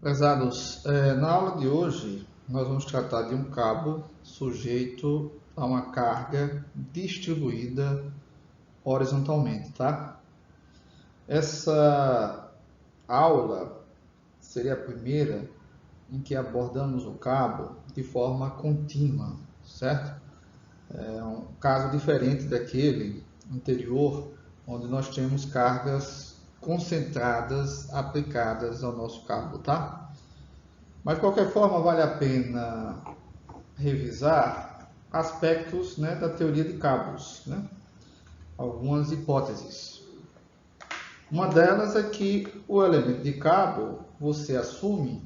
Prezados, na aula de hoje nós vamos tratar de um cabo sujeito a uma carga distribuída horizontalmente, tá? Essa aula seria a primeira em que abordamos o cabo de forma contínua, certo? É um caso diferente daquele anterior, onde nós temos cargas concentradas aplicadas ao nosso cabo, tá? Mas de qualquer forma vale a pena revisar aspectos, né, da teoria de cabos, né? Algumas hipóteses. Uma delas é que o elemento de cabo, você assume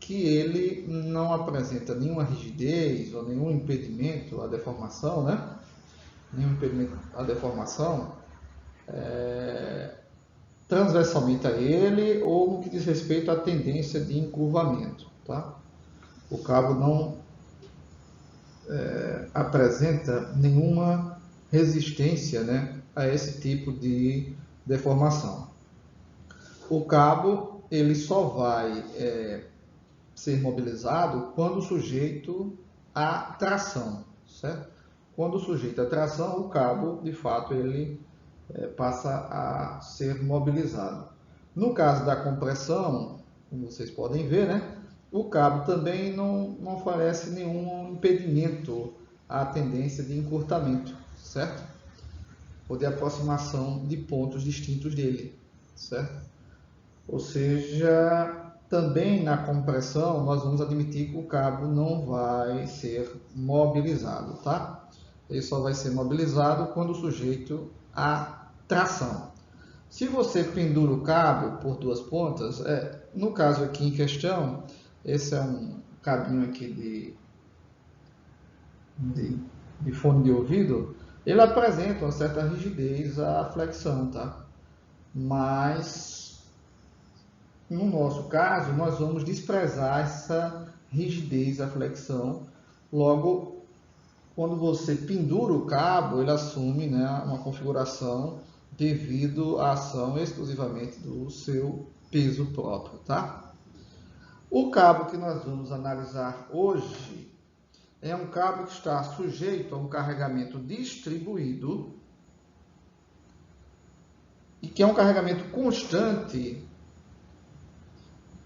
que ele não apresenta nenhuma rigidez ou nenhum impedimento à deformação, né? Nenhum impedimento à deformação transversalmente a ele ou no que diz respeito à tendência de encurvamento, tá? O cabo não apresenta nenhuma resistência, né, a esse tipo de deformação. O cabo ele só vai ser mobilizado quando sujeito à tração, certo? Quando sujeito à tração, o cabo, de fato, ele passa a ser mobilizado. No caso da compressão, como vocês podem ver, né, o cabo também não oferece nenhum impedimento à tendência de encurtamento, certo? Ou de aproximação de pontos distintos dele, certo? Ou seja, também na compressão nós vamos admitir que o cabo não vai ser mobilizado, tá? Ele só vai ser mobilizado quando sujeito à tração. Se você pendura o cabo por duas pontas, no caso aqui em questão, esse é um cabinho aqui de fone de ouvido, ele apresenta uma certa rigidez à flexão, tá? Mas, no nosso caso, nós vamos desprezar essa rigidez à flexão. Logo, quando você pendura o cabo, ele assume, né, uma configuração devido à ação exclusivamente do seu peso próprio, tá? O cabo que nós vamos analisar hoje é um cabo que está sujeito a um carregamento distribuído e que é um carregamento constante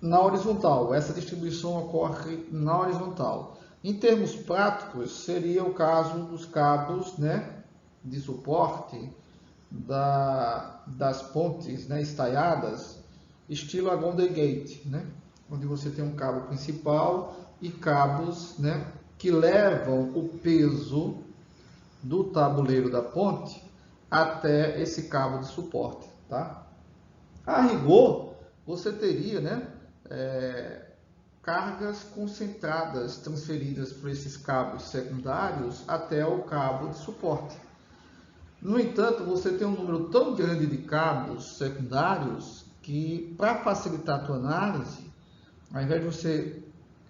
na horizontal. Essa distribuição ocorre na horizontal. Em termos práticos, seria o caso dos cabos, né, de suporte das pontes, né, estaiadas, estilo a Golden Gate, né, onde você tem um cabo principal e cabos, né, que levam o peso do tabuleiro da ponte até esse cabo de suporte, tá? A rigor, você teria, né, cargas concentradas transferidas por esses cabos secundários até o cabo de suporte. No entanto, você tem um número tão grande de cabos secundários que, para facilitar a tua análise, ao invés de você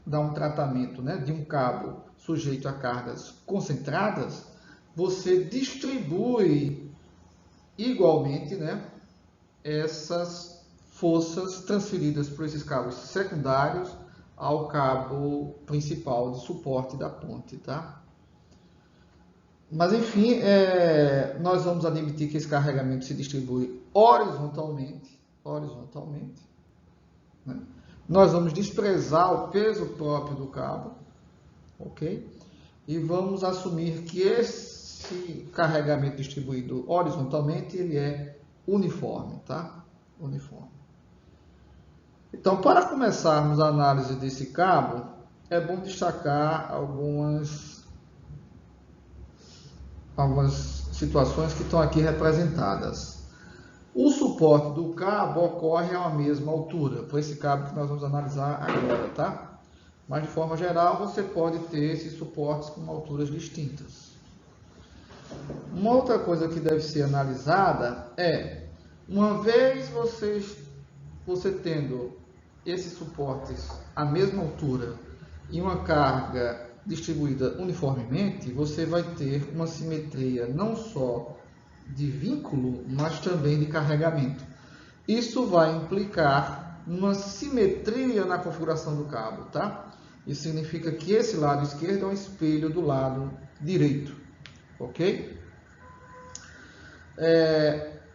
dar um tratamento, né, de um cabo sujeito a cargas concentradas, você distribui igualmente, né, essas forças transferidas por esses cabos secundários ao cabo principal de suporte da ponte, tá? Mas, enfim, nós vamos admitir que esse carregamento se distribui horizontalmente, né? Nós vamos desprezar o peso próprio do cabo, ok? E vamos assumir que esse carregamento distribuído horizontalmente, ele é uniforme, tá? Uniforme. Então, para começarmos a análise desse cabo, é bom destacar algumas situações que estão aqui representadas. O suporte do cabo ocorre a uma mesma altura, por esse cabo que nós vamos analisar agora, tá? Mas de forma geral, você pode ter esses suportes com alturas distintas. Uma outra coisa que deve ser analisada é, uma vez você tendo esses suportes à mesma altura e uma carga distribuída uniformemente, você vai ter uma simetria não só de vínculo, mas também de carregamento. Isso vai implicar uma simetria na configuração do cabo, tá? Isso significa que esse lado esquerdo é um espelho do lado direito, ok?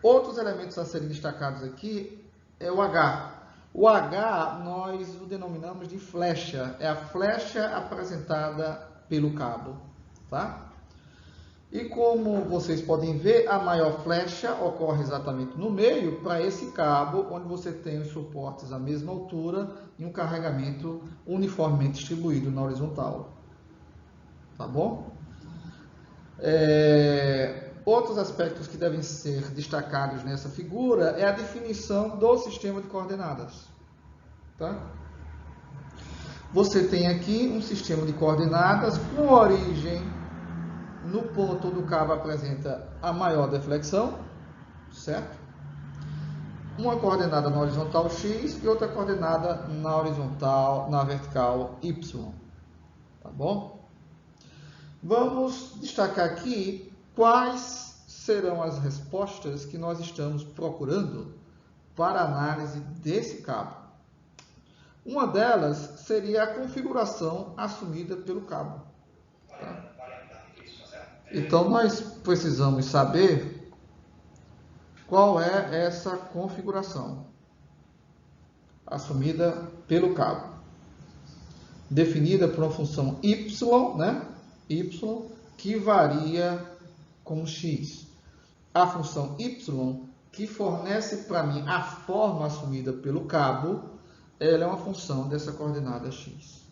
Outros elementos a serem destacados aqui é o H. O H nós o denominamos de flecha, é a flecha apresentada pelo cabo, tá? E como vocês podem ver, a maior flecha ocorre exatamente no meio, para esse cabo, onde você tem os suportes à mesma altura e um carregamento uniformemente distribuído na horizontal. Tá bom? Outros aspectos que devem ser destacados nessa figura é a definição do sistema de coordenadas. Tá? Você tem aqui um sistema de coordenadas com origem no ponto onde o cabo apresenta a maior deflexão, certo? Uma coordenada na horizontal x e outra coordenada na vertical y, tá bom? Vamos destacar aqui quais serão as respostas que nós estamos procurando para a análise desse cabo. Uma delas seria a configuração assumida pelo cabo. Tá? Então, nós precisamos saber qual é essa configuração assumida pelo cabo. Definida por uma função y, né? Y, que varia com x. A função y, que fornece para mim a forma assumida pelo cabo, ela é uma função dessa coordenada x.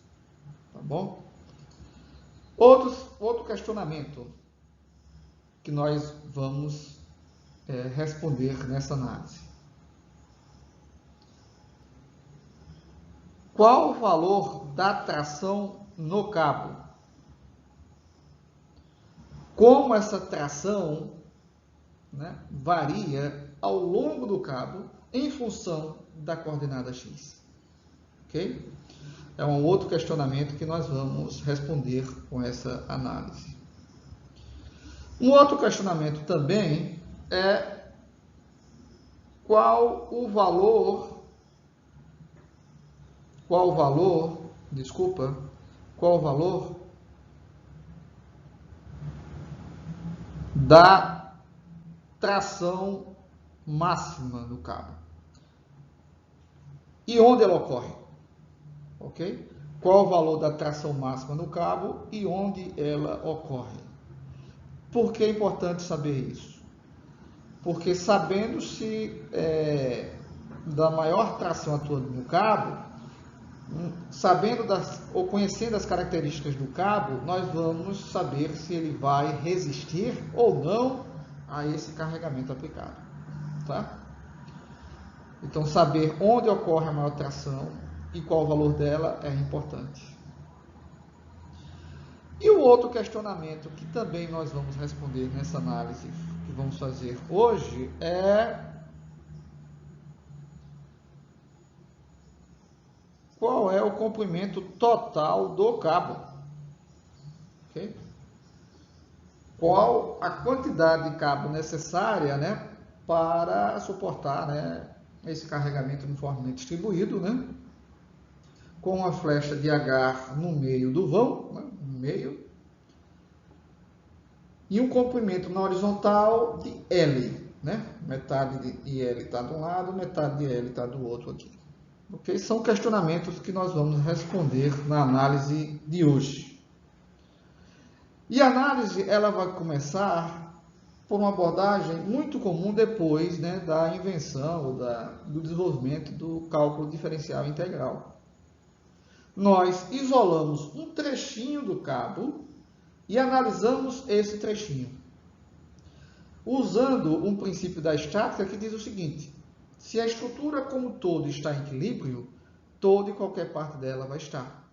Tá bom? Outro questionamento que nós vamos responder nessa análise. Qual o valor da tração no cabo? Como essa tração, né, varia ao longo do cabo em função da coordenada x. Ok? É um outro questionamento que nós vamos responder com essa análise. Um outro questionamento também é qual o valor da tração máxima do cabo e onde ela ocorre, ok? Qual o valor da tração máxima no cabo e onde ela ocorre? Por que é importante saber isso? Porque sabendo-se da maior tração atuando no cabo, ou conhecendo as características do cabo, nós vamos saber se ele vai resistir ou não a esse carregamento aplicado. Tá? Então, saber onde ocorre a maior tração e qual o valor dela é importante. E o outro questionamento que também nós vamos responder nessa análise que vamos fazer hoje é qual é o comprimento total do cabo? Okay? Qual a quantidade de cabo necessária, né, para suportar, né, esse carregamento uniformemente distribuído, né, com a flecha de H no meio do vão, né, no meio, e um comprimento na horizontal de L, né, metade de L está de um lado, metade de L está do outro aqui. Okay? São questionamentos que nós vamos responder na análise de hoje. E a análise ela vai começar por uma abordagem muito comum depois, né, da invenção, do desenvolvimento do cálculo diferencial integral. Nós isolamos um trechinho do cabo e analisamos esse trechinho, usando um princípio da estática que diz o seguinte: se a estrutura como todo está em equilíbrio, toda e qualquer parte dela vai estar.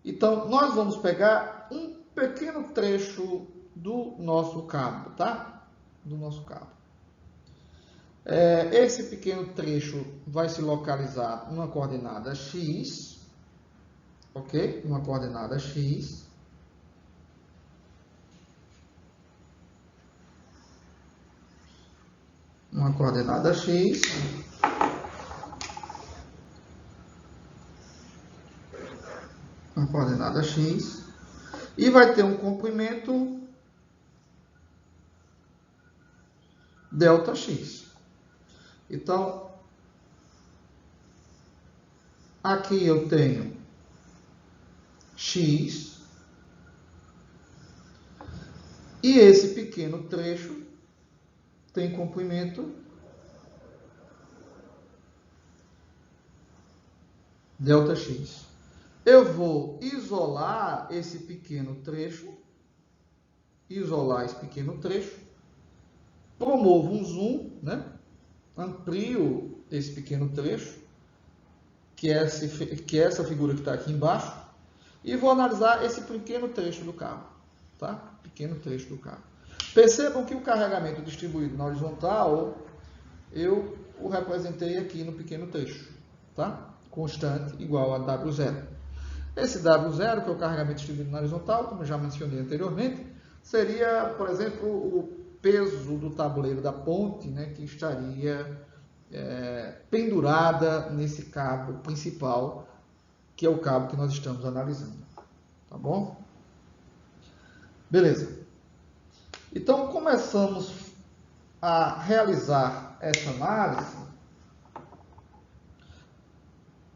Então, nós vamos pegar um pequeno trecho do nosso cabo, tá? Do nosso cabo. Esse pequeno trecho vai se localizar numa coordenada x, ok? Uma coordenada x. Uma coordenada x. uma coordenada x, e vai ter um comprimento ΔX. Então, aqui eu tenho x, e esse pequeno trecho tem comprimento ΔX. Eu vou isolar esse pequeno trecho, promovo um zoom, né? Amplio esse pequeno trecho, que é essa figura que está aqui embaixo, e vou analisar esse pequeno trecho do cabo, tá? Pequeno trecho do cabo. Percebam que o carregamento distribuído na horizontal, eu o representei aqui no pequeno trecho, tá? Constante igual a W0. Esse W0, que é o carregamento distribuído na horizontal, como já mencionei anteriormente, seria, por exemplo, o peso do tabuleiro da ponte, né, que estaria pendurada nesse cabo principal, que é o cabo que nós estamos analisando. Tá bom? Beleza. Então, começamos a realizar essa análise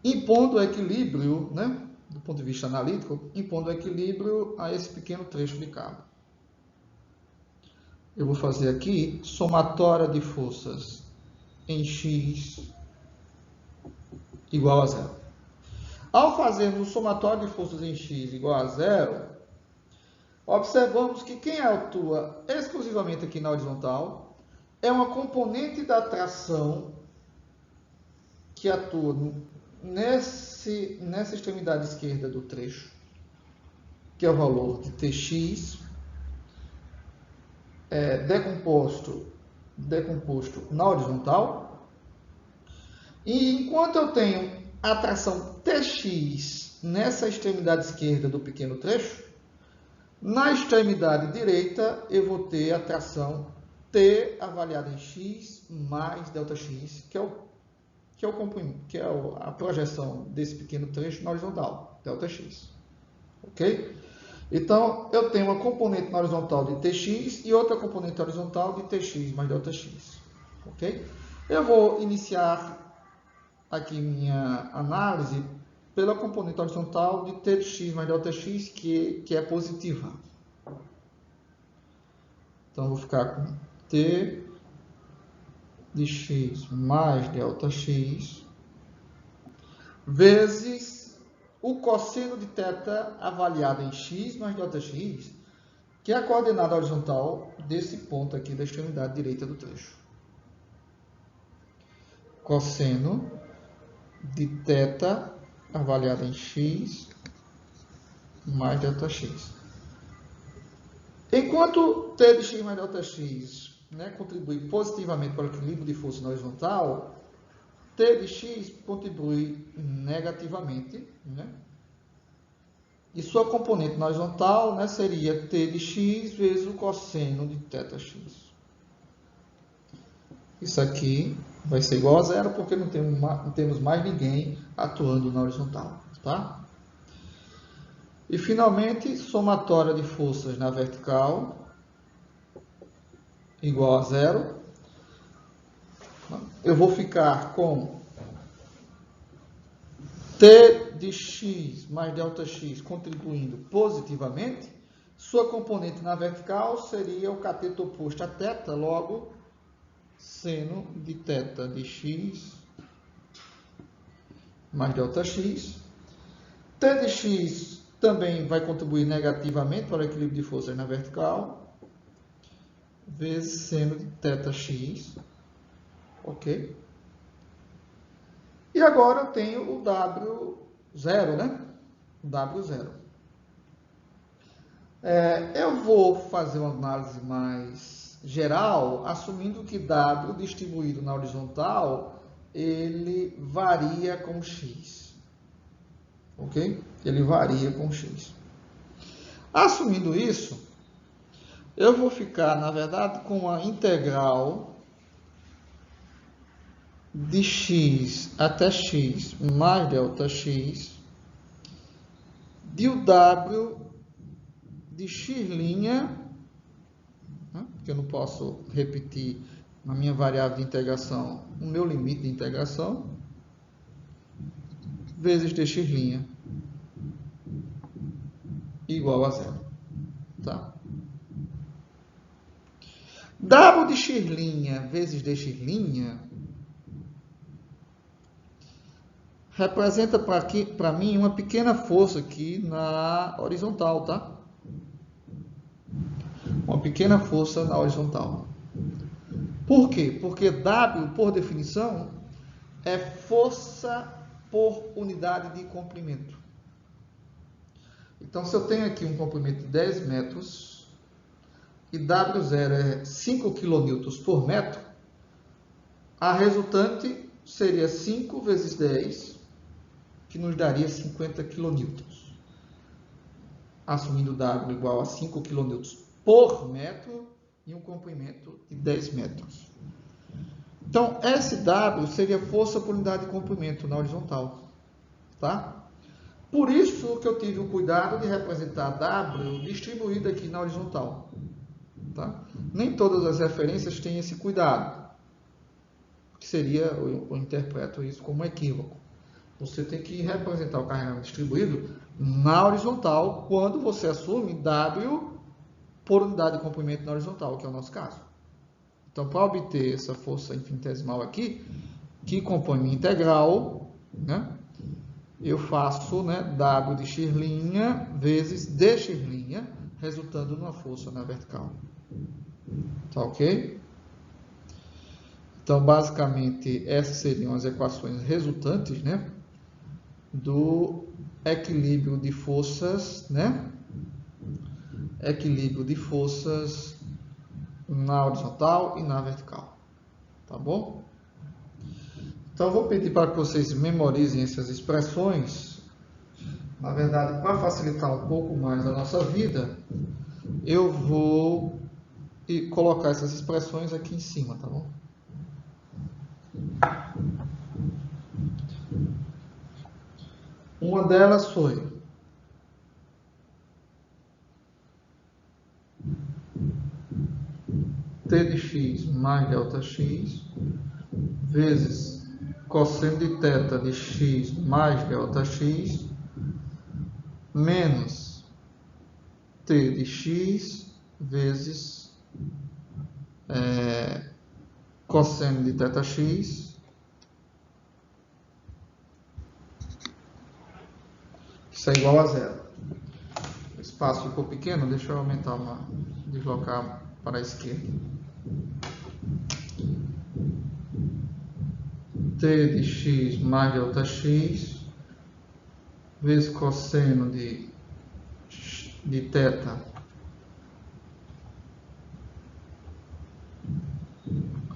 impondo equilíbrio, né, do ponto de vista analítico, impondo equilíbrio a esse pequeno trecho de cabo. Eu vou fazer aqui somatória de forças em x igual a zero. Ao fazermos o somatório de forças em x igual a zero, observamos que quem atua exclusivamente aqui na horizontal é uma componente da tração que atua nessa extremidade esquerda do trecho, que é o valor de Tx, decomposto na horizontal. E enquanto eu tenho a tração Tx nessa extremidade esquerda do pequeno trecho, na extremidade direita eu vou ter a tração T avaliada em x mais ΔX, que é a projeção desse pequeno trecho na horizontal, ΔX. Ok? Então, eu tenho uma componente na horizontal de Tx e outra componente horizontal de Tx mais ΔX. Ok? Eu vou iniciar aqui minha análise pela componente horizontal de Tx mais ΔX, que é positiva. Então, eu vou ficar com T de x mais ΔX vezes o cosseno de θ avaliado em x mais ΔX, que é a coordenada horizontal desse ponto aqui da extremidade direita do trecho. Cosseno de θ avaliado em x mais ΔX. Enquanto T de x mais ΔX, né, contribui positivamente para o equilíbrio de força na horizontal, T de x contribui negativamente, né? E sua componente na horizontal, né, seria T de x vezes o cosseno de θx. Isso aqui vai ser igual a zero, porque não temos mais ninguém atuando na horizontal. Tá? E, finalmente, somatória de forças na vertical igual a zero. Eu vou ficar com T de x mais ΔX contribuindo positivamente. Sua componente na vertical seria o cateto oposto a θ, logo, seno de θ de x mais ΔX. T de x também vai contribuir negativamente para o equilíbrio de forças na vertical, vezes seno de θx. Ok? E agora eu tenho o W0, né? O W0. Eu vou fazer uma análise mais geral, assumindo que W distribuído na horizontal, ele varia com x. Ok? Ele varia com x. Assumindo isso, eu vou ficar, na verdade, com a integral de x até x mais ΔX de o W de x', né, porque eu não posso repetir na minha variável de integração o meu limite de integração, vezes dx' igual a zero. Tá? W de x' vezes dx' representa para mim uma pequena força aqui na horizontal, tá? Uma pequena força na horizontal. Por quê? Porque W, por definição, é força por unidade de comprimento. Então, se eu tenho aqui um comprimento de 10 metros e W0 é 5 kN por metro, a resultante seria 5 vezes 10, que nos daria 50 kN. Assumindo W igual a 5 kN por metro e um comprimento de 10 metros. Então, SW seria força por unidade de comprimento na horizontal. Tá? Por isso que eu tive o cuidado de representar W distribuído aqui na horizontal. Tá? Nem todas as referências têm esse cuidado. Que seria, eu interpreto isso como um equívoco. Você tem que representar o carregamento distribuído na horizontal quando você assume W por unidade de comprimento na horizontal, que é o nosso caso. Então, para obter essa força infinitesimal aqui, que compõe minha integral, né, eu faço, né, W de x' vezes dx', resultando numa força na vertical. Tá ok? Então, basicamente, essas seriam as equações resultantes, né, do equilíbrio de forças, né? Equilíbrio de forças na horizontal e na vertical. Tá bom? Então, eu vou pedir para que vocês memorizem essas expressões. Na verdade, para facilitar um pouco mais a nossa vida, eu vou colocar essas expressões aqui em cima, tá bom? Uma delas foi t de x mais ΔX vezes cosseno de θ de x mais ΔX menos t de x vezes cosseno de θx, isso é igual a zero. O espaço ficou pequeno, deixa eu aumentar deslocar para a esquerda. T de x mais ΔX vezes cosseno de θ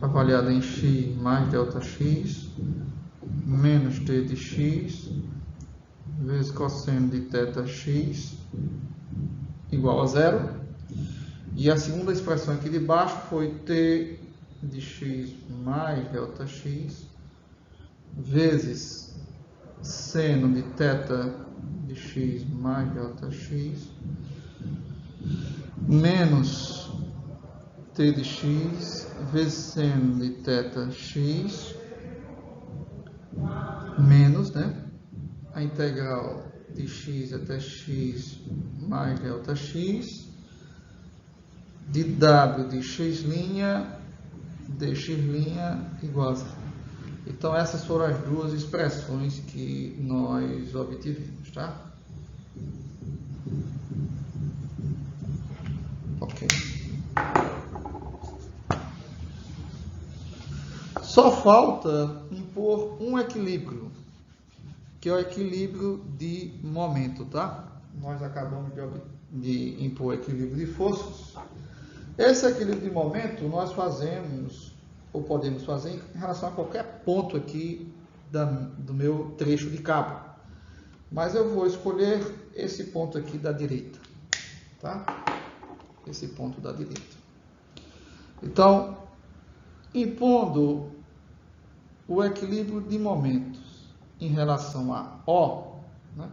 avaliado em x mais ΔX menos t de x vezes cosseno de θx igual a zero. E a segunda expressão aqui de baixo foi t de x mais ΔX vezes seno de θ de x mais ΔX menos t de x vezes seno de θx menos, né, a integral de x até x mais ΔX de W de x' dx' igual a zero. Então, essas foram as duas expressões que nós obtivemos, tá? Ok. Só falta impor um equilíbrio, que é o equilíbrio de momento, tá? Nós acabamos de impor o equilíbrio de forças. Esse equilíbrio de momento nós fazemos, ou podemos fazer, em relação a qualquer ponto aqui do meu trecho de cabo. Mas eu vou escolher esse ponto aqui da direita, tá? Esse ponto da direita. Então, impondo o equilíbrio de momentos em relação a O, né,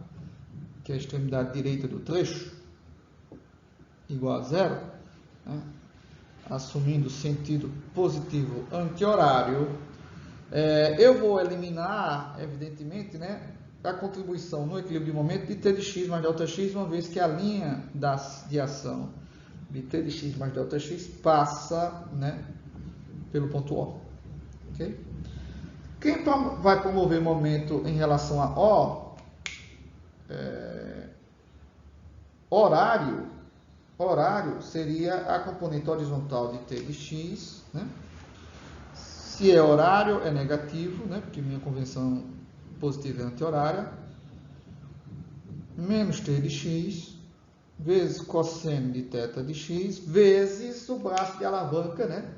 que é a extremidade direita do trecho, igual a zero, né? Assumindo sentido positivo anti-horário, eu vou eliminar, evidentemente, né, a contribuição no equilíbrio de momento de T de x mais Δx, uma vez que a linha de ação de T de x mais Δx passa, né, pelo ponto O. Okay? Quem vai promover momento em relação a O? Horário seria a componente horizontal de T de x, né? Se é horário, é negativo, né? Porque minha convenção positiva é anti-horária, menos T de x, vezes cosseno de θ de x, vezes o braço de alavanca, né?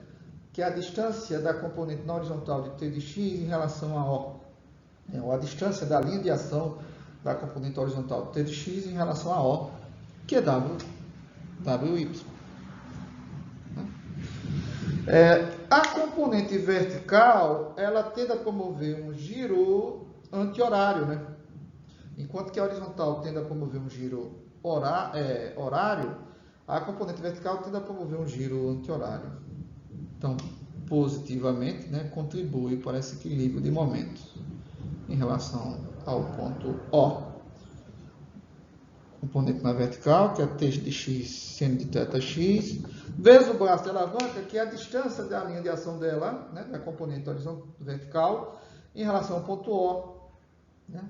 Que é a distância da componente na horizontal de T de x em relação a O. Ou a distância da linha de ação da componente horizontal de T de x em relação a O, que é WY. A componente vertical, ela tende a promover um giro anti-horário, né? Enquanto que a horizontal tende a promover um giro horário, a componente vertical tende a promover um giro anti-horário. Então, positivamente, né, contribui para esse equilíbrio de momentos em relação ao ponto O. Componente na vertical, que é T de x seno de θx, vezes o braço de alavanca, que é a distância da linha de ação dela, né, da componente horizontal vertical, em relação ao ponto O, né,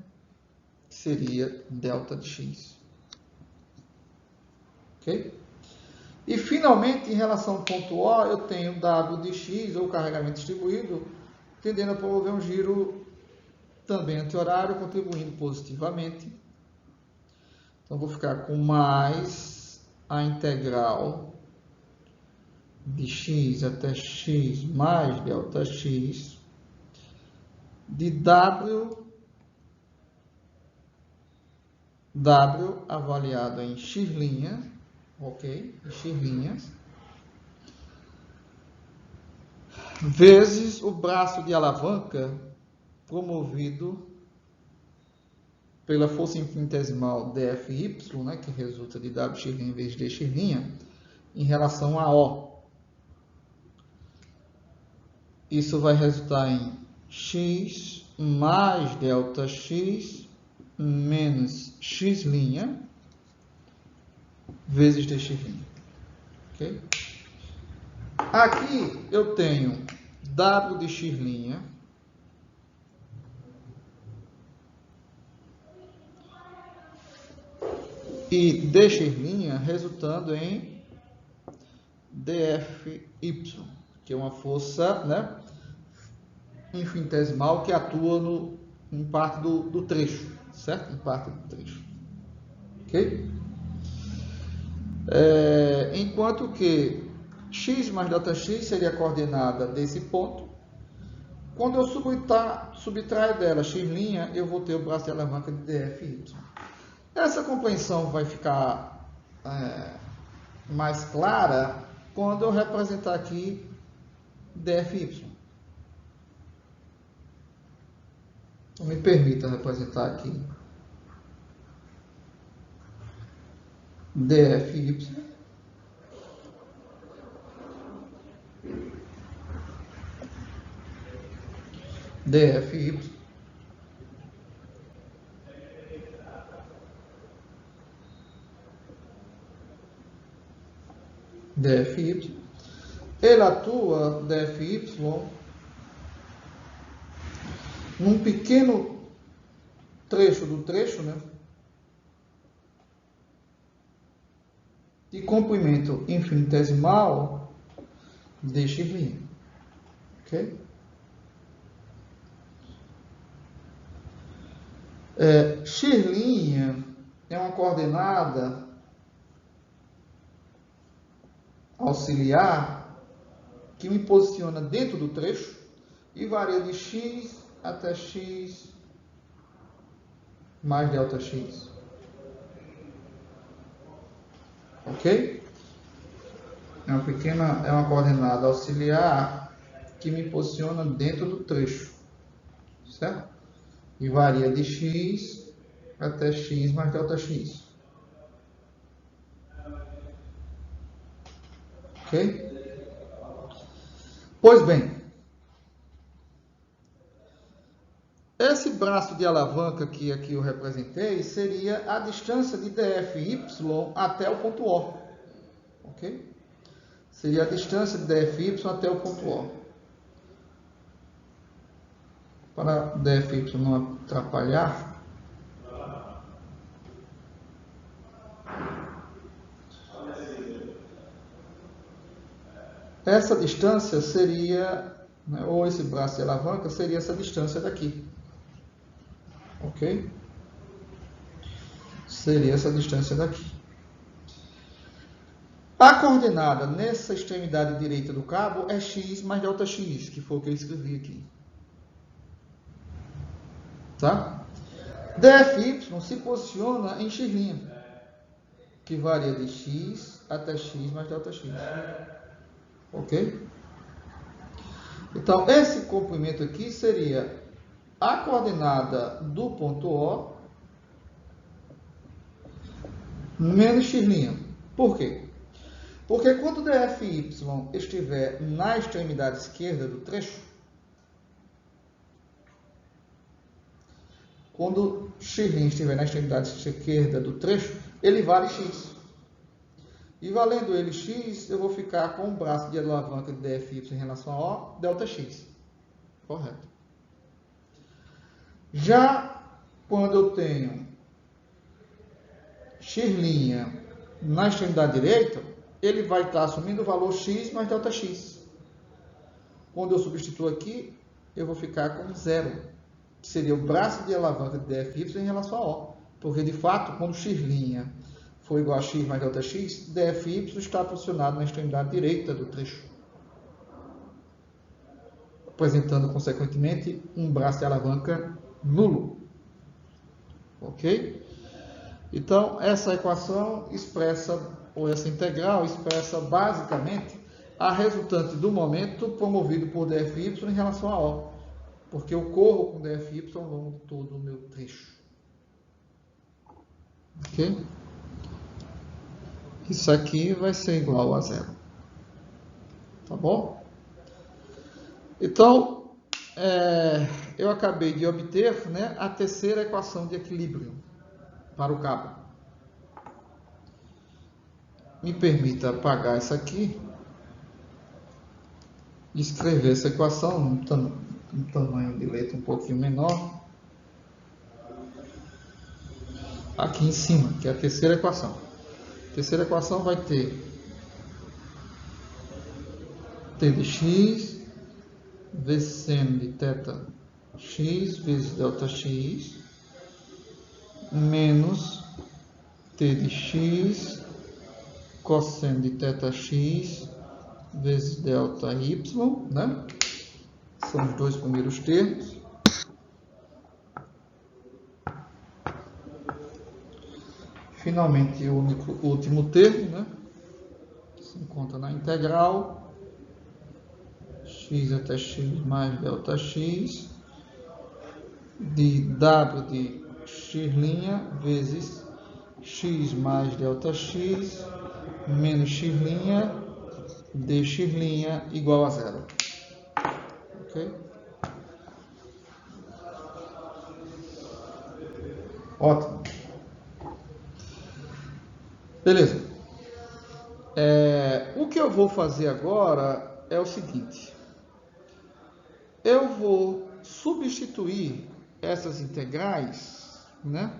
que seria delta de x. Ok? E, finalmente, em relação ao ponto O, eu tenho W de x, ou carregamento distribuído, tendendo a promover um giro também anti-horário, contribuindo positivamente. Então, vou ficar com mais a integral de x até x mais delta x de W avaliado em x', ok? X', vezes o braço de alavanca promovido pela força infinitesimal dFy, né, que resulta de Wx' vezes dx' em relação a O. Isso vai resultar em x mais delta x menos x' vezes dx'. Okay? Aqui eu tenho W de x' e dx' resultando em dFy, que é uma força, né, infinitesimal que atua em parte do trecho, certo? Em parte do trecho. Ok? Enquanto que x mais Δx seria a coordenada desse ponto. Quando eu subtraio dela x', eu vou ter o braço de alavanca de dFy. Essa compreensão vai ficar mais clara quando eu representar aqui dFy. Então, me permita representar aqui dFy ele atua dFy num pequeno trecho do trecho, né, de comprimento infinitesimal de x'. Ok? X' é uma coordenada auxiliar que me posiciona dentro do trecho e varia de x até x mais delta x. Ok? É uma coordenada auxiliar que me posiciona dentro do trecho, certo? E varia de x até x mais ΔX. Ok? Pois bem, esse braço de alavanca que aqui eu representei seria a distância de dFy até o ponto O. Ok? Seria a distância de dFy até o ponto O. Para dFy não atrapalhar, essa distância seria, né, ou esse braço de alavanca seria essa distância daqui. Ok? Seria essa distância daqui. A coordenada nessa extremidade direita do cabo é x mais ΔX, que foi o que eu escrevi aqui. Tá? dFy se posiciona em x', que varia de x até x mais ΔX. Ok? Então, esse comprimento aqui seria a coordenada do ponto O menos x'. Por quê? Porque quando dFy estiver na extremidade esquerda do trecho, quando x' estiver na extremidade esquerda do trecho, ele vale x. E valendo ele x, eu vou ficar com o braço de alavanca de dFy em relação a O, ΔX. Correto. Já quando eu tenho x' na extremidade direita, ele vai estar assumindo o valor x mais ΔX. Quando eu substituo aqui, eu vou ficar com zero, que seria o braço de alavanca de dFy em relação a O. Porque, de fato, quando x' for igual a x mais ΔX, dFy está posicionado na extremidade direita do trecho, apresentando, consequentemente, um braço de alavanca nulo. Ok? Então, essa equação expressa, ou essa integral expressa basicamente a resultante do momento promovido por dFy em relação a O, porque eu corro com dFy ao longo de todo o meu trecho. Ok? Isso aqui vai ser igual a zero. Tá bom? Então, eu acabei de obter, né, a terceira equação de equilíbrio para o cabo. Me permita apagar essa aqui e escrever essa equação um tamanho de letra um pouquinho menor aqui em cima, que é a terceira equação. A terceira equação vai ter t de x vezes seno de θ x vezes ΔX menos t de x cosseno de θx vezes ΔY, né? São os dois primeiros termos. Finalmente, o último termo, né? Se encontra na integral x até x mais ΔX de W de x' vezes x mais ΔX menos x' dx' igual a zero. Ok? Ótimo. Beleza. O que eu vou fazer agora é o seguinte. Eu vou substituir essas integrais, né,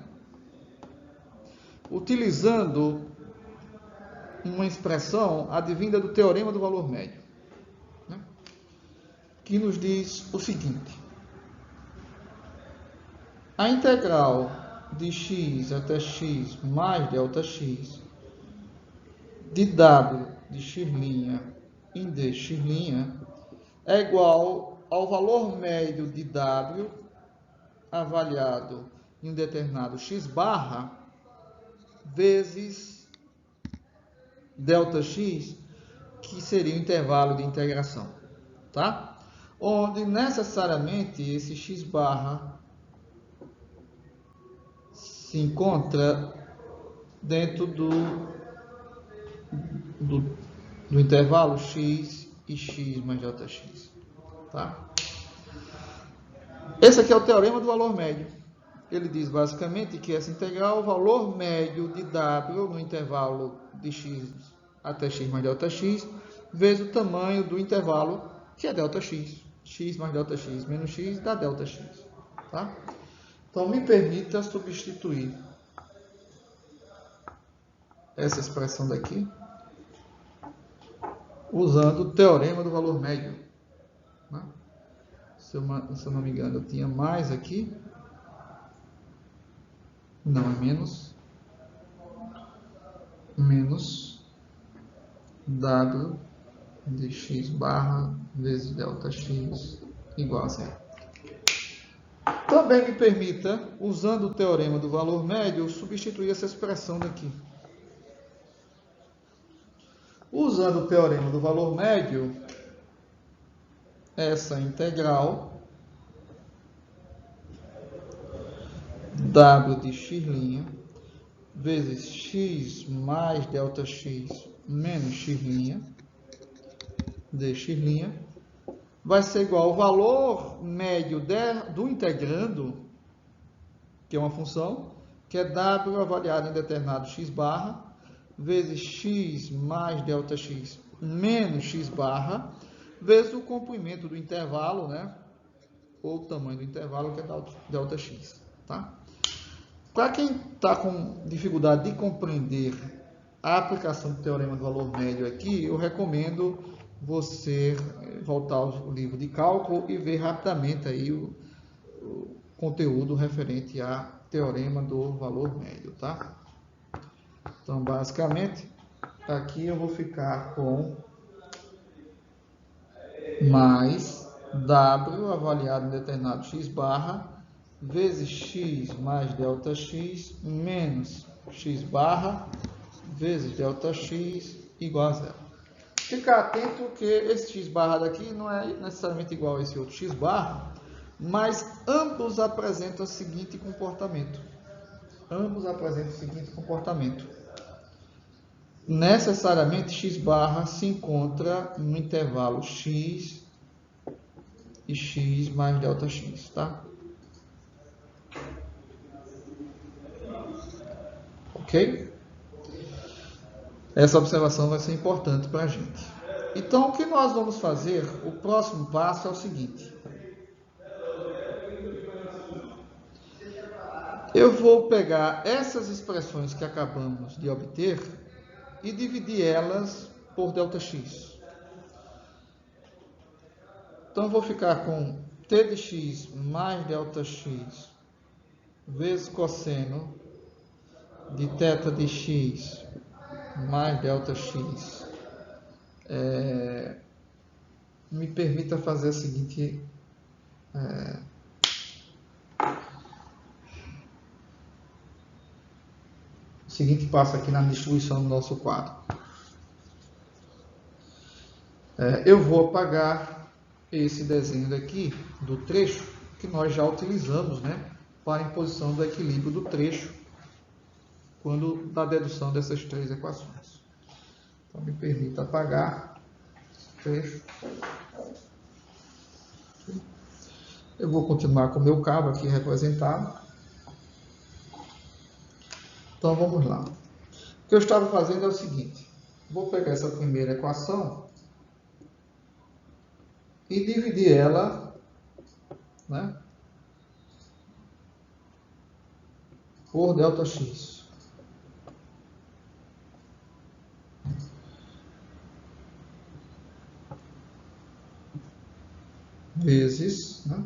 utilizando uma expressão advinda do teorema do valor médio, né, que nos diz o seguinte: a integral de x até x mais ΔX de W de x' em dx' é igual ao valor médio de W avaliado em um determinado x barra vezes ΔX, que seria o intervalo de integração, tá? Onde necessariamente esse x barra se encontra dentro do intervalo x e x mais Δx. Tá? Esse aqui é o teorema do valor médio. Ele diz basicamente que essa integral é o valor médio de W no intervalo de x até x mais Δx, vezes o tamanho do intervalo, que é Δx. X mais Δx menos x dá Δx. Tá? Então, me permita substituir essa expressão daqui usando o teorema do valor médio. Né? Se eu não me engano, eu tinha mais aqui. Não, é menos W de x barra vezes Δx igual a zero. Também me permita, usando o teorema do valor médio, substituir essa expressão daqui. Usando o teorema do valor médio, essa integral W de x' vezes x mais Δx menos x' dx' vai ser igual ao valor médio do integrando, que é uma função, que é W avaliado em determinado x barra, vezes x mais Δx menos x barra, vezes o comprimento do intervalo, né? Ou o tamanho do intervalo, que é Δx. Tá? Para quem está com dificuldade de compreender a aplicação do teorema do valor médio aqui, eu recomendo você voltar ao livro de cálculo e ver rapidamente aí o conteúdo referente a teorema do valor médio, tá? Então, basicamente, aqui eu vou ficar com mais W avaliado em determinado x barra vezes x mais Δx menos x barra vezes Δx igual a zero. Ficar atento que esse x barra daqui não é necessariamente igual a esse outro x barra, mas ambos apresentam o seguinte comportamento. Necessariamente x barra se encontra no intervalo x e x mais Δx, tá? Ok? Essa observação vai ser importante para a gente. Então, o que nós vamos fazer? O próximo passo é o seguinte. Eu vou pegar essas expressões que acabamos de obter e dividir elas por Δx. Então, eu vou ficar com t de x mais Δx vezes cosseno de θ de x mais Δx. Me permita fazer o seguinte... seguinte passo aqui na distribuição do nosso quadro. Eu vou apagar esse desenho daqui do trecho que nós já utilizamos, né, para a imposição do equilíbrio do trecho quando da dedução dessas três equações. Então, me permita apagar esse trecho. Eu vou continuar com o meu cabo aqui representado. Então, vamos lá. O que eu estava fazendo é o seguinte. Vou pegar essa primeira equação e dividir ela, né, por Δx. Vezes, né?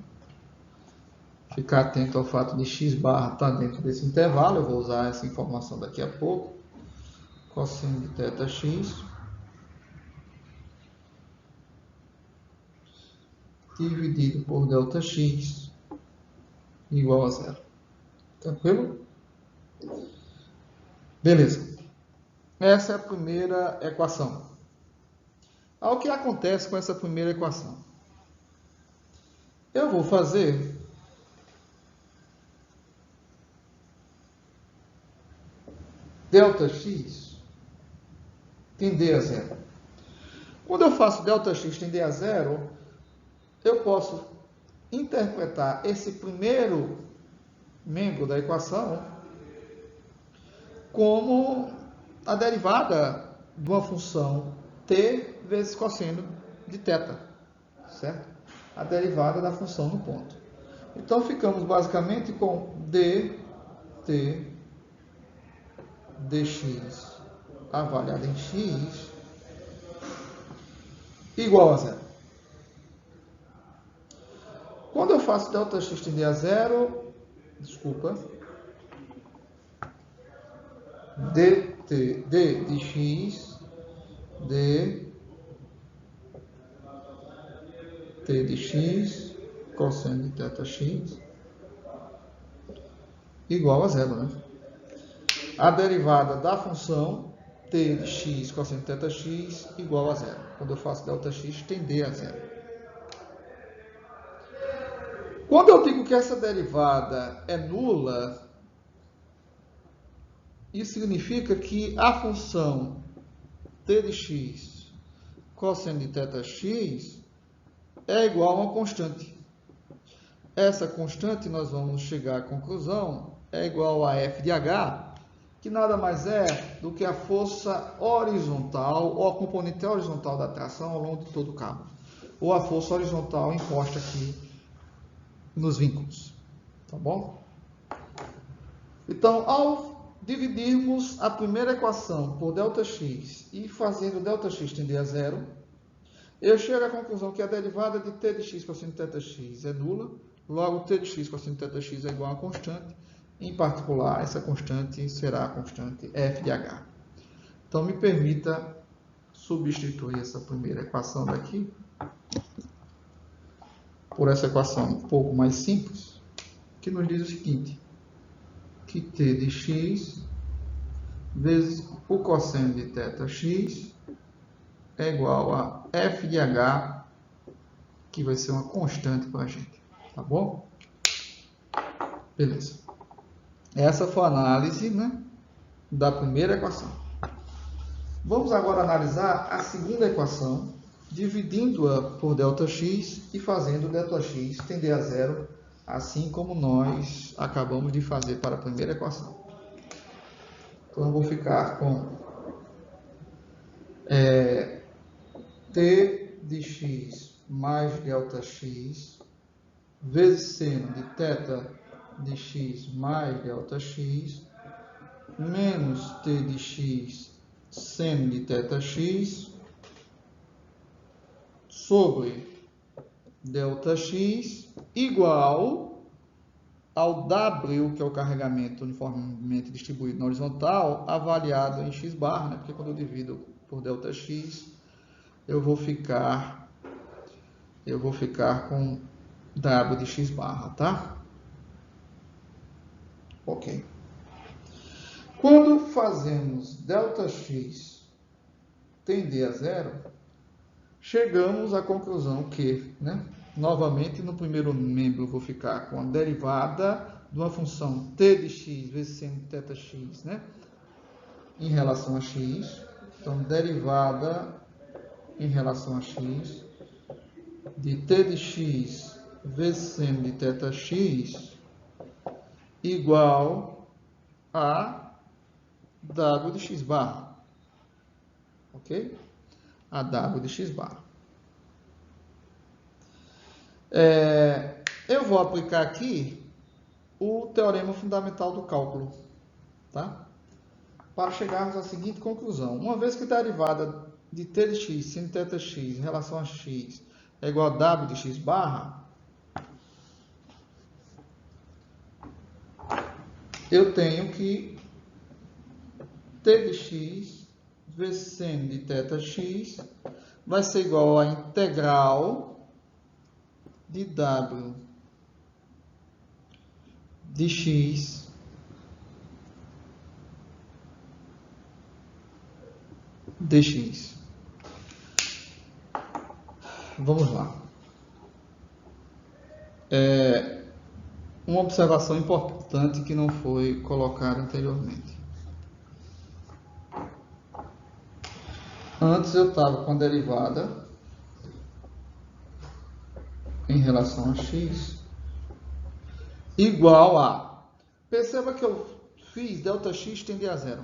Ficar atento ao fato de x barra estar dentro desse intervalo. Eu vou usar essa informação daqui a pouco. Cosseno de θx dividido por Δx igual a zero. Tranquilo? Beleza. Essa é a primeira equação. O que acontece com essa primeira equação? Eu vou fazer Δx tender a zero. Quando eu faço Δx tender a zero, eu posso interpretar esse primeiro membro da equação como a derivada de uma função t vezes cosseno de θ, certo? A derivada da função no ponto. Então, ficamos basicamente com dt dx avaliado em x igual a zero. Quando eu faço Δx tender a zero, dt dx t dx cosseno de θx igual a zero, né? A derivada da função t de x cosseno de θx igual a zero. Quando eu faço Δx tender a zero. Quando eu digo que essa derivada é nula, isso significa que a função t de x cosseno de θx é igual a uma constante. Essa constante, nós vamos chegar à conclusão, é igual a f de h, que nada mais é do que a força horizontal, ou a componente horizontal da tração ao longo de todo o cabo, ou a força horizontal imposta aqui nos vínculos. Tá bom? Então, ao dividirmos a primeira equação por Δx e fazendo Δx tender a zero, eu chego à conclusão que a derivada de t de x cosseno de θx é nula, logo t de x cosseno de θx é igual a constante. Em particular, essa constante será a constante f de h. Então, me permita substituir essa primeira equação daqui por essa equação um pouco mais simples, que nos diz o seguinte, que t de x vezes o cosseno de θx é igual a f de h, que vai ser uma constante para a gente, tá bom? Beleza. Essa foi a análise, né, da primeira equação. Vamos agora analisar a segunda equação, dividindo-a por Δx e fazendo Δx tender a zero, assim como nós acabamos de fazer para a primeira equação. Então, eu vou ficar com t de x mais Δx vezes seno de θ de x mais Δx menos t de x seno de θx sobre Δx igual ao W, que é o carregamento uniformemente distribuído na horizontal, avaliado em x barra, né? Porque quando eu divido por Δx, eu vou ficar com W de x barra, tá? Ok. Quando fazemos Δx tender a zero, chegamos à conclusão que, né, novamente, no primeiro membro eu vou ficar com a derivada de uma função t de x vezes seno de θx, né, em relação a x. Então, derivada em relação a x de t de x vezes seno de θx igual a W de x barra. Ok? A W de x barra. Eu vou aplicar aqui o teorema fundamental do cálculo, tá? Para chegarmos à seguinte conclusão. Uma vez que a derivada de t de x seno de θx em relação a x é igual a W de x barra, eu tenho que t de x vezes seno de θx vai ser igual a integral de W de x dx. Vamos lá. Uma observação importante que não foi colocada anteriormente. Antes eu estava com a derivada em relação a x igual a... Perceba que eu fiz ΔX tender a zero.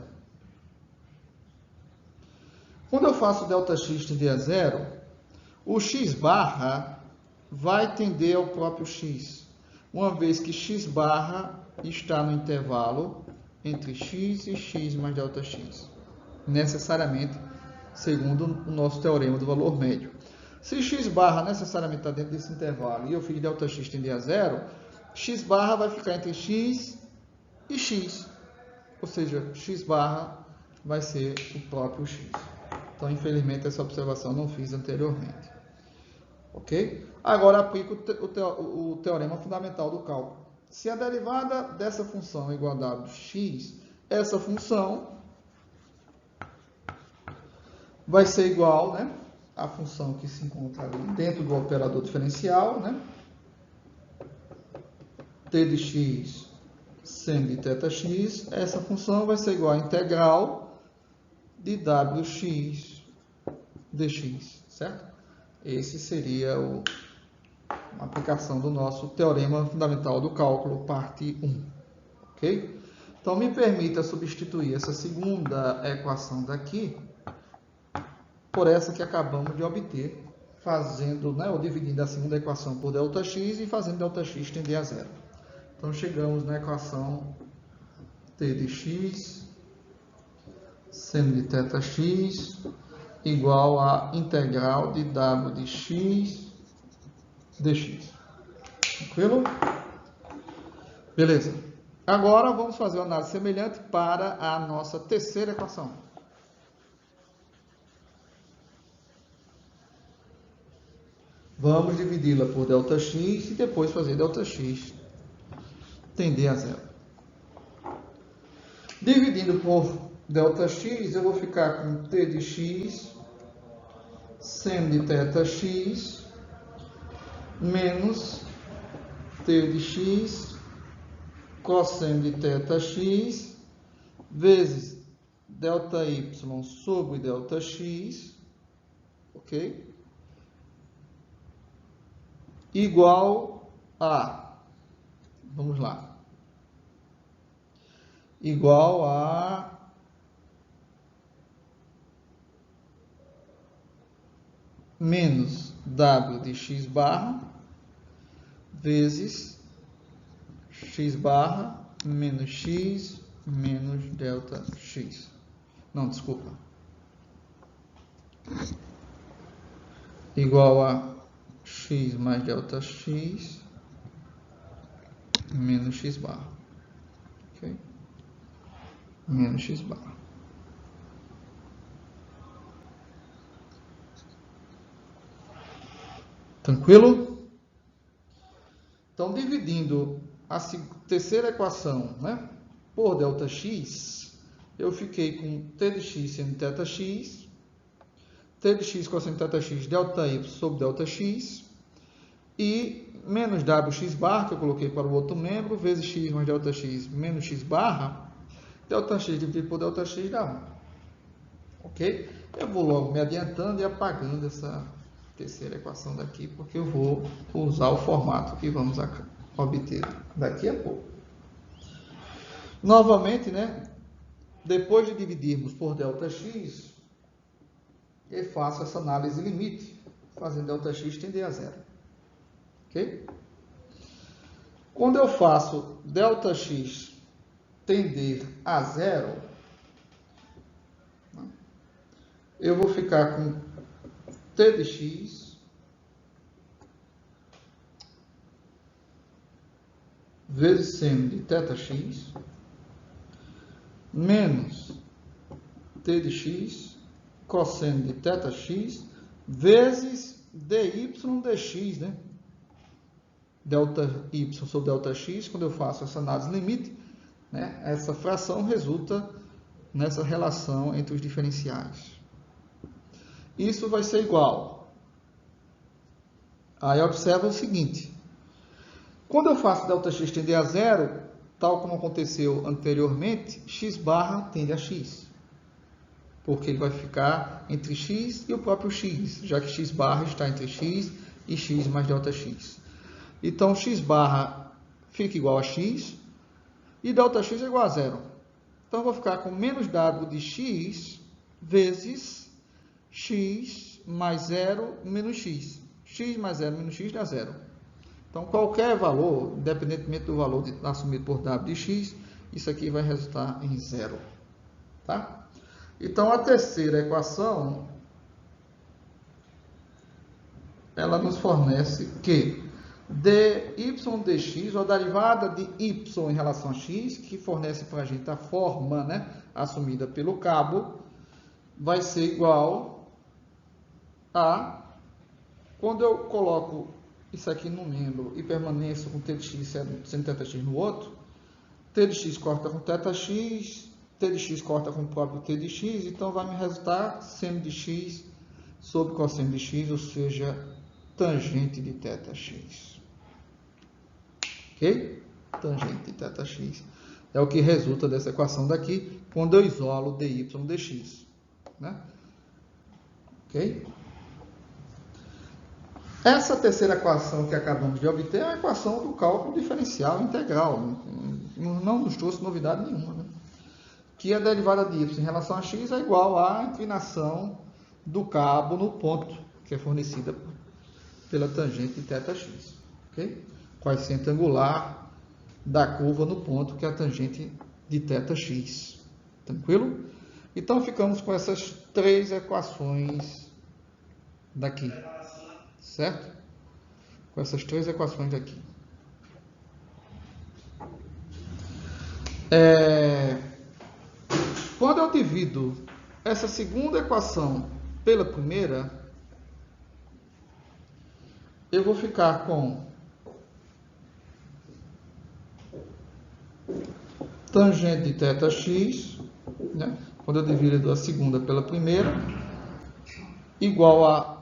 Quando eu faço ΔX tender a zero, o x barra vai tender ao próprio x, uma vez que x barra está no intervalo entre x e x mais ΔX, necessariamente segundo o nosso teorema do valor médio. Se x barra necessariamente está dentro desse intervalo e eu fiz ΔX tender a zero, x barra vai ficar entre x e x, ou seja, x barra vai ser o próprio x. Então, infelizmente, essa observação não fiz anteriormente. Ok? Agora, aplico o teorema fundamental do cálculo. Se a derivada dessa função é igual a w de x, essa função vai ser igual, né, à função que se encontra ali dentro do operador diferencial, né, t de x seno de θx, essa função vai ser igual à integral de wx dx, certo? Esse seria a aplicação do nosso teorema fundamental do cálculo, parte 1, ok? Então, me permita substituir essa segunda equação daqui por essa que acabamos de obter, fazendo, né, ou dividindo a segunda equação por ΔX e fazendo ΔX tender a zero. Então, chegamos na equação t de x seno de θx igual a integral de w de x dx. Tranquilo? Beleza. Agora, vamos fazer uma análise semelhante para a nossa terceira equação. Vamos dividi-la por ΔX e depois fazer ΔX tender a zero. Dividindo por ΔX, eu vou ficar com t de x seno de θx menos t de x cosseno de θx vezes ΔY sobre ΔX, ok? Igual a, vamos lá, igual a menos w de x barra vezes x barra menos x menos ΔX. Não, desculpa. Igual a x mais ΔX menos x barra. Ok? Menos x barra. Tranquilo? Então, dividindo a terceira equação, né, por ΔX, eu fiquei com t de x seno de θx, t de x cosseno de θx, ΔY sobre ΔX, e menos wx barra, que eu coloquei para o outro membro, vezes x mais ΔX menos x barra, ΔX dividido por ΔX dá 1. Ok? Eu vou logo me adiantando e apagando essa terceira equação daqui, porque eu vou usar o formato que vamos obter daqui a pouco. Novamente, né, depois de dividirmos por ΔX, eu faço essa análise limite, fazendo ΔX tender a zero. Ok? Quando eu faço ΔX tender a zero, eu vou ficar com t de x vezes seno de θx menos t de x cosseno de θx vezes dy dx, né? Dy sobre ΔX, quando eu faço essa análise limite, né, essa fração resulta nessa relação entre os diferenciais. Isso vai ser igual. Aí observa o seguinte. Quando eu faço ΔX tender a zero, tal como aconteceu anteriormente, x barra tende a x. porque ele vai ficar entre x e o próprio x, já que x barra está entre x e x mais ΔX. Então, x barra fica igual a x e ΔX é igual a zero. Então, eu vou ficar com menos w de x vezes x mais 0 menos x. X mais 0 menos x dá zero. Então, qualquer valor, independentemente do valor assumido por w de x, isso aqui vai resultar em zero. Tá? Então, a terceira equação, ela nos fornece que dy dx, ou a derivada de y em relação a x, que fornece para a gente a forma, né, assumida pelo cabo, vai ser igual a, quando eu coloco isso aqui no membro e permaneço com t de x sendo θx no outro, t de x corta com θx, t de x corta com o próprio t de x, então vai me resultar seno de x sobre cosseno de x, ou seja, tangente de θx. Ok? Tangente de θx é o que resulta dessa equação daqui, quando eu isolo dy dx. Né? Ok? Essa terceira equação que acabamos de obter é a equação do cálculo diferencial integral. Não nos trouxe novidade nenhuma. Né? Que a derivada de y em relação a x é igual à inclinação do cabo no ponto, que é fornecida pela tangente de θx. Okay? Coeficiente angular da curva no ponto, que é a tangente de θx. Tranquilo? Então, ficamos com essas três equações daqui. Certo? Com essas três equações aqui. Quando eu divido essa segunda equação pela primeira, eu vou ficar com tangente de θx, né? Quando eu divido a segunda pela primeira, igual a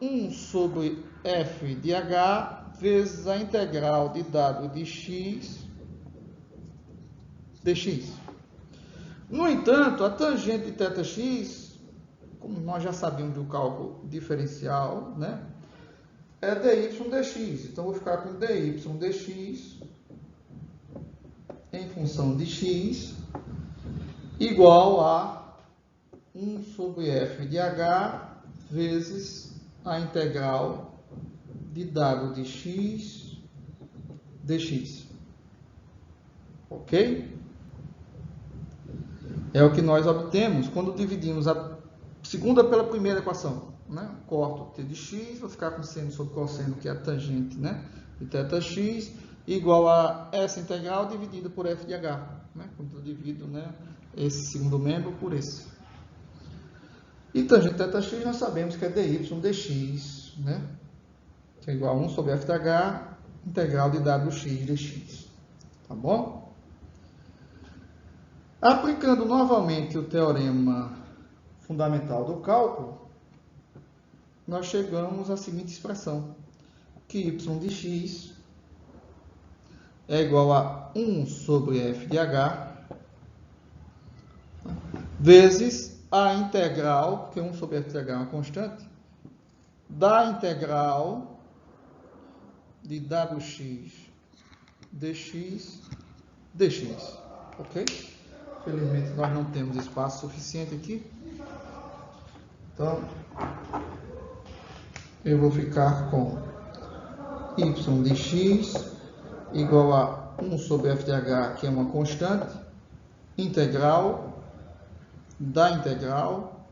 1 sobre f de h vezes a integral de w de x dx. No entanto, a tangente de θx, como nós já sabemos do cálculo diferencial, né, é dy dx. Então, vou ficar com dy dx em função de x igual a 1 sobre f de h vezes a integral de w de x dx. Ok? É o que nós obtemos quando dividimos a segunda pela primeira equação. Né? Corto t de x, vou ficar com seno sobre cosseno, que é a tangente, né, de θx, igual a essa integral dividida por f de h. Né? Quando eu divido, né, esse segundo membro por esse. E tangente de θx nós sabemos que é dy dx, né? Que é igual a 1 sobre f de h, integral de wx dx. Tá bom? Aplicando novamente o teorema fundamental do cálculo, nós chegamos à seguinte expressão, que y de x é igual a 1 sobre f de h vezes a integral, porque 1 sobre f de h é uma constante, da integral de wx dx dx. Ok? Felizmente nós não temos espaço suficiente aqui. Então, eu vou ficar com y de x igual a 1 sobre f de h, que é uma constante, integral da integral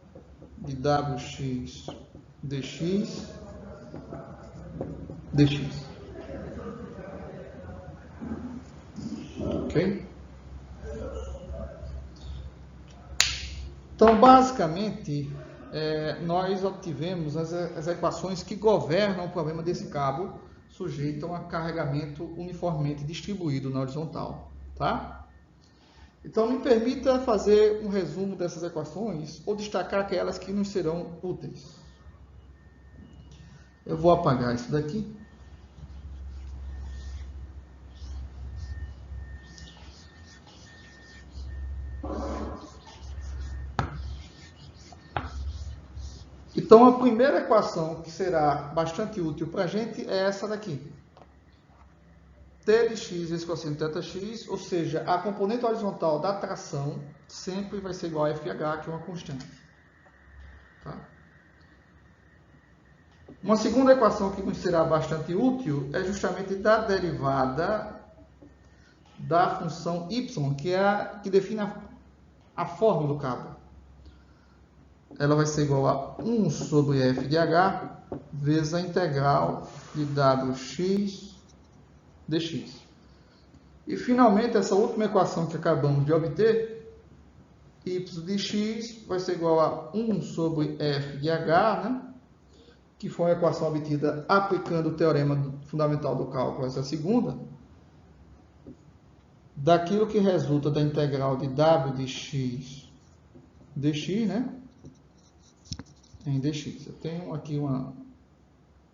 de wx dx dx. Ok? Então, basicamente, nós obtivemos as equações que governam o problema desse cabo sujeito a um carregamento uniformemente distribuído na horizontal. Tá? Então, me permita fazer um resumo dessas equações ou destacar aquelas que nos serão úteis. Eu vou apagar isso daqui. Então, a primeira equação que será bastante útil para a gente é essa daqui. T de x vezes cosseno de θx, ou seja, a componente horizontal da tração sempre vai ser igual a f de h, que é uma constante. Tá? Uma segunda equação que nos será bastante útil é justamente da derivada da função y, que é a que define a forma do cabo. Ela vai ser igual a 1 sobre f de h vezes a integral de wx dx. E finalmente, essa última equação que acabamos de obter, y de x vai ser igual a 1 sobre f de h, né? Que foi a equação obtida aplicando o teorema fundamental do cálculo, essa segunda, daquilo que resulta da integral de w de x dx, né? Em dx. Eu tenho aqui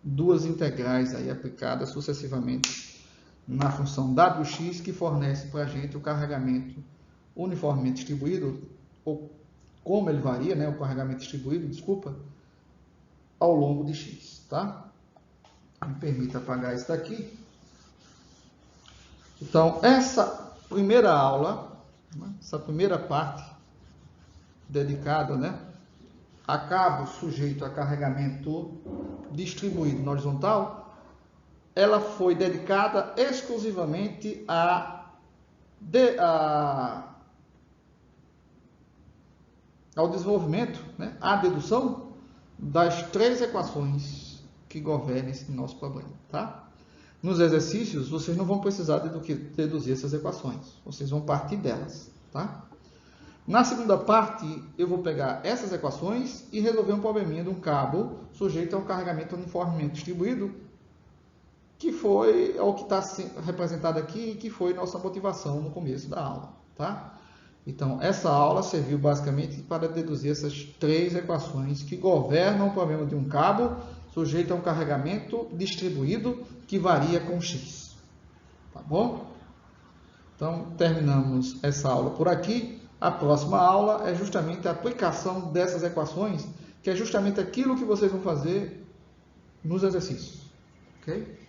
duas integrais aí aplicadas sucessivamente na função wx, que fornece para a gente o carregamento uniformemente distribuído, ou como ele varia, né? O carregamento distribuído, desculpa, ao longo de x, tá? Me permita apagar isso daqui. Então, essa primeira aula, essa primeira parte dedicada, né, a cabo sujeito a carregamento distribuído na horizontal, ela foi dedicada exclusivamente ao desenvolvimento, né, à dedução das três equações que governam esse nosso problema, tá? Nos exercícios, vocês não vão precisar deduzir essas equações, vocês vão partir delas, tá? Na segunda parte, eu vou pegar essas equações e resolver um probleminha de um cabo sujeito a um carregamento uniformemente distribuído, que foi o que está representado aqui e que foi nossa motivação no começo da aula, tá? Então, essa aula serviu basicamente para deduzir essas três equações que governam o problema de um cabo sujeito a um carregamento distribuído que varia com x. Tá bom? Então, terminamos essa aula por aqui. A próxima aula é justamente a aplicação dessas equações, que é justamente aquilo que vocês vão fazer nos exercícios. Ok?